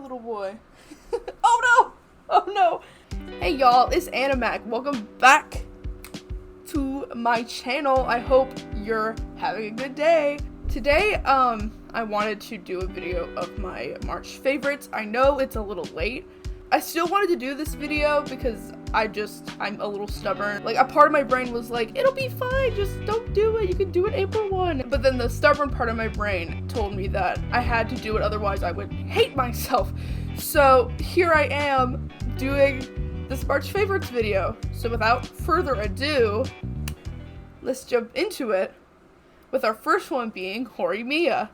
little boy. Oh no! Oh no! Hey y'all, it's Animac. Welcome back to my channel. I hope you're having a good day. Today, I wanted to do a video of my March favorites. I know it's a little late. I still wanted to do this video because I'm a little stubborn. Like, a part of my brain was like, it'll be fine, just don't do it, you can do it April 1. But then the stubborn part of my brain told me that I had to do it, otherwise I would hate myself. So here I am doing this March favorites video. So without further ado, let's jump into it with our first one being horimia.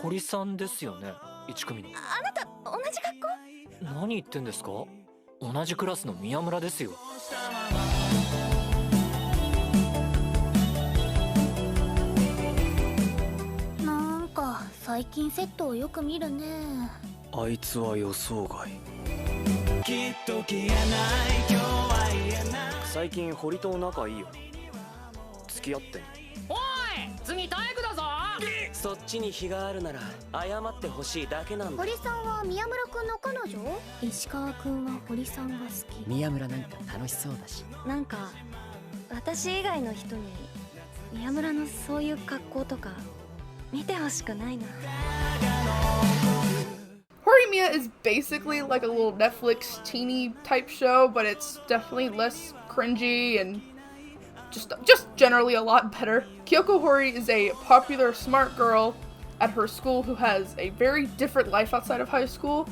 堀さんですよね、1組の。あなた同じ学校？何言ってんですか？同じクラスの宮村ですよ。なんか最近セットをよく見るね。あいつは予想外。最近堀と仲いいよ。付き合ってんの？おい、次体育だぞ。そっちに非があるなら謝ってほしいだけなんだ。堀さんは宮村くんの彼女？石川くんは堀さんが好き。宮村なんか楽しそうだし。なんか私以外の人に宮村のそういう格好とか見てほしくないな。Horimia is basically like a little Netflix teeny type show, but it's definitely less cringy and just generally a lot better. Kyoko Hori is a popular smart girl at her school who has a very different life outside of high school,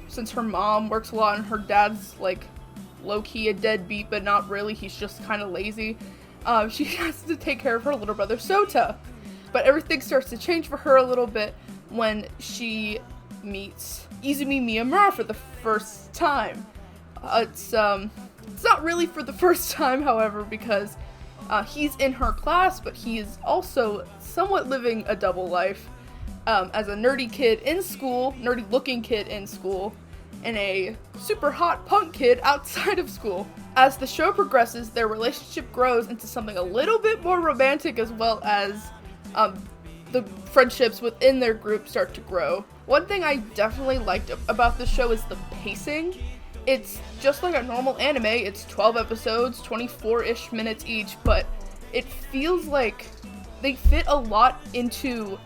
since her mom works a lot and her dad's like low-key a deadbeat, but not really, he's just kind of lazy. She has to take care of her little brother Sota, but everything starts to change for her a little bit when she meets Izumi Miyamura for the first time. It's not really for the first time, however, because he's in her class, but he is also somewhat living a double life as a nerdy kid in school, nerdy looking kid in school, and a super hot punk kid outside of school. As the show progresses, their relationship grows into something a little bit more romantic, as well as the friendships within their group start to grow. One thing I definitely liked about this show is the pacing. It's just like a normal anime, it's 12 episodes, 24-ish minutes each, but it feels like they fit a lot into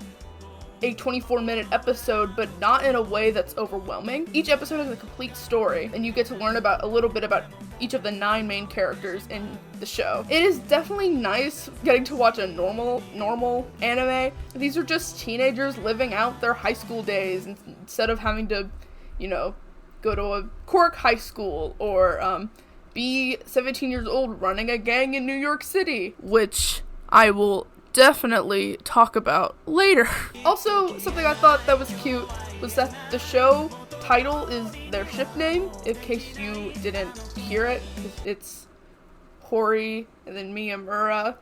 a 24-minute episode, but not in a way that's overwhelming. Each episode has a complete story, and you get to learn about a little bit about each of the 9 main characters in the show. It is definitely nice getting to watch a normal anime. These are just teenagers living out their high school days instead of having to, you know, go to a Cork high school or be 17 years old running a gang in New York City, which I will definitely talk about later. Also, something I thought that was cute was that the show title is their ship name, in case you didn't hear it. It's Hori and then Miyamura.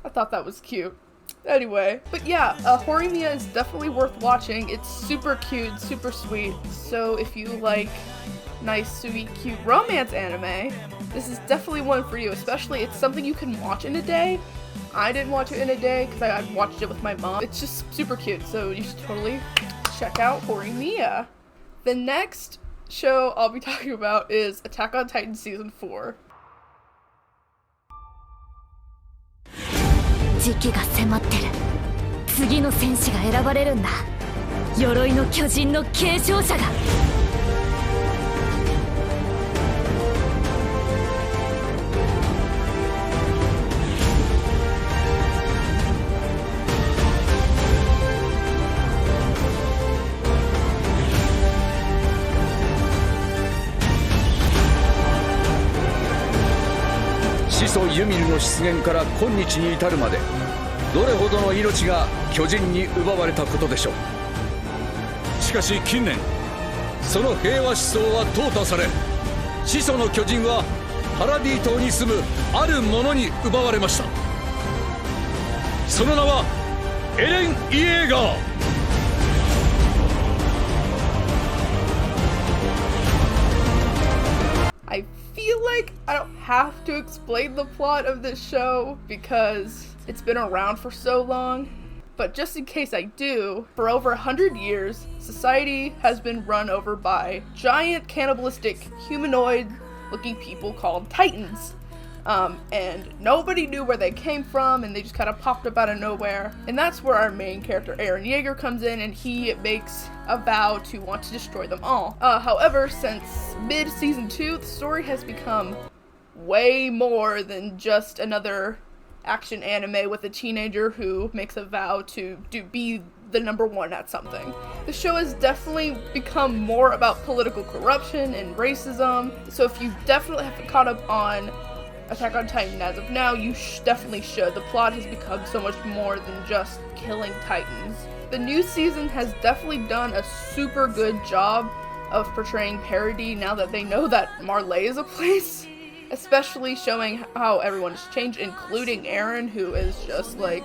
I thought that was cute. Anyway, but yeah, horimia is definitely worth watching. It's super cute, super sweet, so if you like nice, sweet, cute romance anime, this is definitely one for you, especially it's something you can watch in a day. I didn't watch it in a day because I watched it with my mom. It's just super cute, so you should totally check out horimia. The next show I'll be talking about is Attack on Titan Season 4. 時期が迫ってる。次の戦士が選ばれるんだ。鎧の巨人の継承者が。始祖ユミルの出現から今日に至るまでどれほどの命が巨人に奪われたことでしょう。しかし近年その平和思想は淘汰され、始祖の巨人はパラディ島に住むあるものに奪われました。その名はエレン・イエーガー。I feel like I don't have to explain the plot of this show because it's been around for so long. but just in case I do, for over 100 years, society has been run over by giant cannibalistic humanoid-looking people called Titans. And nobody knew where they came from, and they just kind of popped up out of nowhere. And that's where our main character, Eren Yeager, comes in, and he makes a vow to want to destroy them all. However, since mid-season 2, the story has become way more than just another action anime with a teenager who makes a vow to be the number one at something. The show has definitely become more about political corruption and racism, so if you definitely haven't caught up on Attack on Titan as of now, you definitely should. The plot has become so much more than just killing Titans. The new season has definitely done a super good job of portraying parody now that they know that Marley is a place, especially showing how everyone has changed, including Eren, who is just like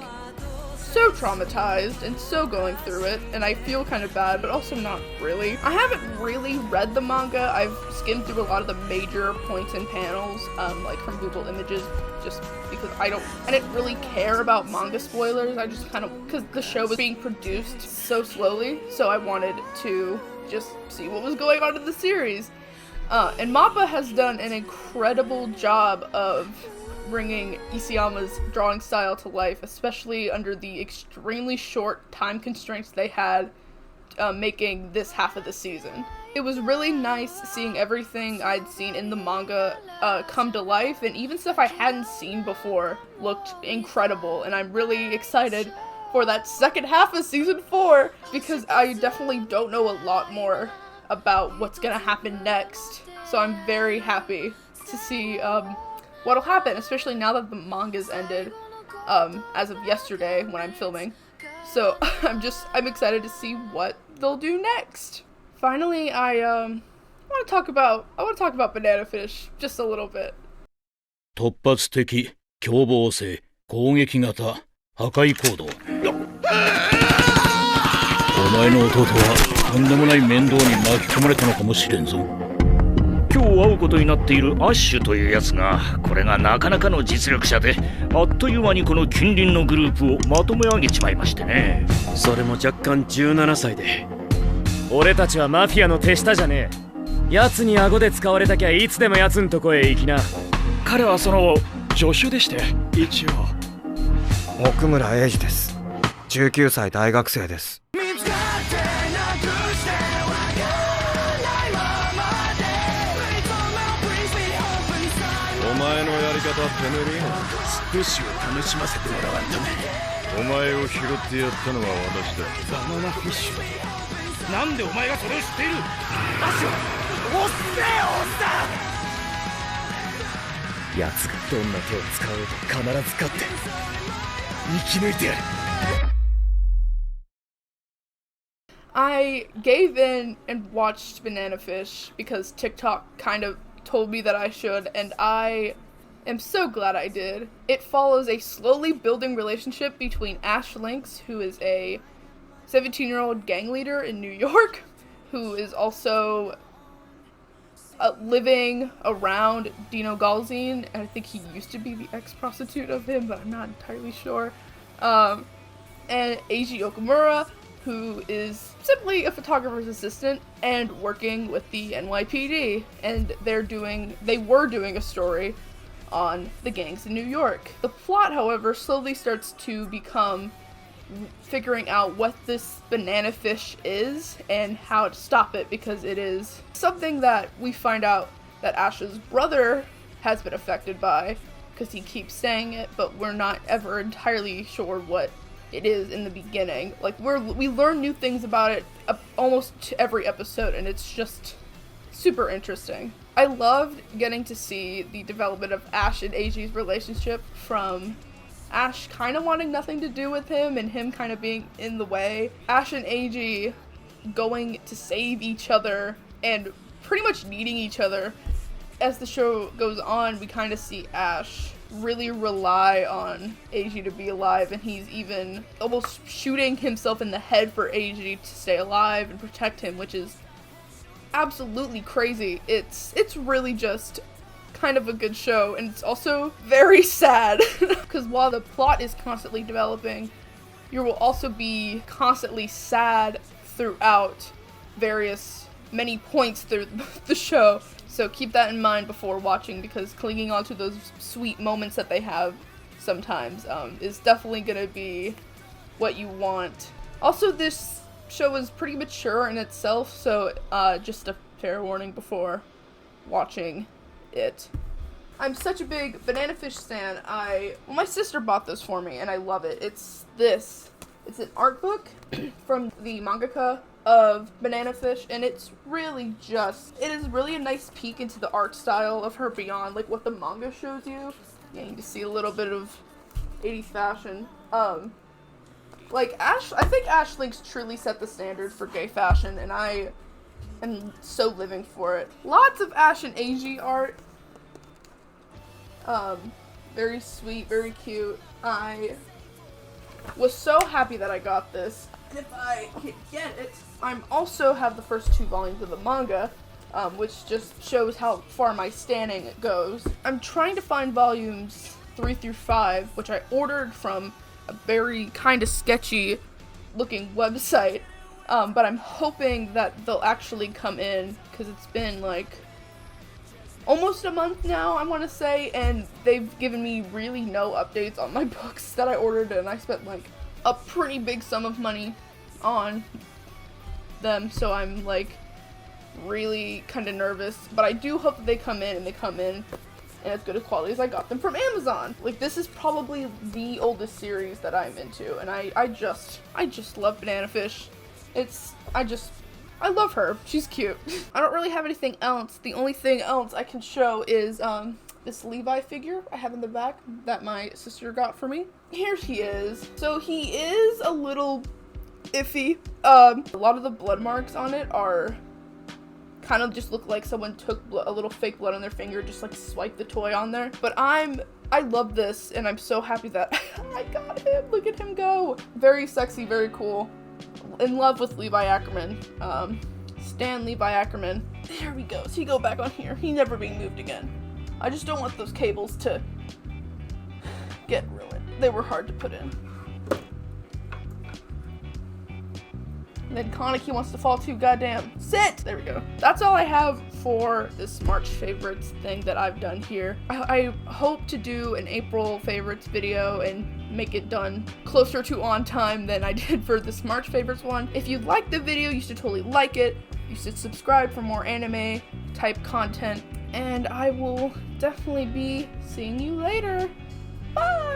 so traumatized and so going through it, and I feel kind of bad, but also not really. I haven't really read the manga. I've skimmed through a lot of the major points and panels, like from Google Images, just because I didn't really care about manga spoilers. I just kind of, because the show was being produced so slowly, so I wanted to just see what was going on in the series. And Mappa has done an incredible job of bringing Isayama's drawing style to life, especially under the extremely short time constraints they had making this half of the season. It was really nice seeing everything I'd seen in the manga come to life, and even stuff I hadn't seen before looked incredible, and I'm really excited for that second half of season 4, because I definitely don't know a lot more about what's gonna happen next, so I'm very happy to see what'll happen, especially now that the manga's ended, as of yesterday when I'm filming. So I'm excited to see what they'll do next. Finally, I want to talk about Banana Fish just a little bit. 突発的、凶暴性、攻撃型、破壊行動。お前の弟はとんでもない面倒に巻き込まれたのかもしれんぞ。今日会うことになっているアッシュというやつが、これがなかなかの実力者で、あっという間にこの近隣のグループをまとめ上げちまいましてね。それも若干17歳で。俺たちはマフィアの手下じゃねえ。奴に顎で使われたきゃいつでも奴んとこへ行きな。彼はその助手でして、一応。奥村英二です。19歳大学生です。お前のやり方ってねえ。少しを楽しませてもらわんとね。お前を拾ってやったのは私だ。バナナフィッシュ。なんでお前がそれを知っている？アッシュ、おっせえおっさん。奴がどんな手を使おうと必ず勝って生き抜いてやる。I gave in and watched Banana Fish because TikTok kind of told me that I should, and I am so glad I did. It follows a slowly building relationship between Ash Lynx, who is a 17-year-old gang leader in New York, who is also living around Dino Galzine, and I think he used to be the ex-prostitute of him, but I'm not entirely sure. And Eiji Okamura, who is simply a photographer's assistant and working with the NYPD, and they were doing a story on the gangs in New York. The plot, however, slowly starts to become figuring out what this banana fish is and how to stop it, because it is something that we find out that Ash's brother has been affected by, because he keeps saying it, but we're not ever entirely sure what it is in the beginning. Like, we learn new things about it almost every episode, and it's just super interesting. I loved getting to see the development of Ash and Eiji's relationship, from Ash kind of wanting nothing to do with him and him kind of being in the way, Ash and Eiji going to save each other and pretty much needing each other. As the show goes on, we kind of see Ash really rely on Eiji to be alive, and he's even almost shooting himself in the head for Eiji to stay alive and protect him, which is absolutely crazy. It's really just kind of a good show, and it's also very sad because while the plot is constantly developing, You will also be constantly sad throughout many points through the show. So keep that in mind before watching, because clinging onto those sweet moments that they have sometimes is definitely gonna be what you want. Also, this show is pretty mature in itself, so just a fair warning before watching it. I'm such a big Banana Fish stan. My sister bought this for me and I love it. It's an art book from the mangaka of Banana Fish, and it is really a nice peek into the art style of her beyond like what the manga shows you. Getting to see a little bit of 80s fashion. Like I think Ash Links truly set the standard for gay fashion, and I am so living for it. Lots of Ash and Eiji art. Very sweet, very cute. I was so happy that I got this. And if I can get it, I also have the first 2 volumes of the manga, which just shows how far my standing goes. I'm trying to find volumes 3 through 5, which I ordered from a very kind of sketchy looking website, but I'm hoping that they'll actually come in, because it's been like almost a month now, I want to say, and they've given me really no updates on my books that I ordered, and I spent like a pretty big sum of money on them, so I'm like really kind of nervous, but I do hope that they come in, and as good a quality as I got them from Amazon. Like, this is probably the oldest series that I'm into, and I just love Banana Fish. I love her. She's cute. I don't really have anything else. The only thing else I can show is this Levi figure I have in the back that my sister got for me. Here he is. So he is a little iffy. A lot of the blood marks on it are kind of just look like someone took a little fake blood on their finger, just like swiped the toy on there. But I love this, and I'm so happy that I got him. Look at him go. Very sexy, very cool. In love with Levi Ackerman. Stan Levi Ackerman. There we go. So he go back on here. He never being moved again. I just don't want those cables to get ruined. They were hard to put in. And then Kaneki wants to fall too. Goddamn. Sit! There we go. That's all I have for this March favorites thing that I've done here. I hope to do an April favorites video and make it done closer to on time than I did for this March favorites one. If you liked the video, you should totally like it. You should subscribe for more anime type content. And I will definitely be seeing you later. Bye!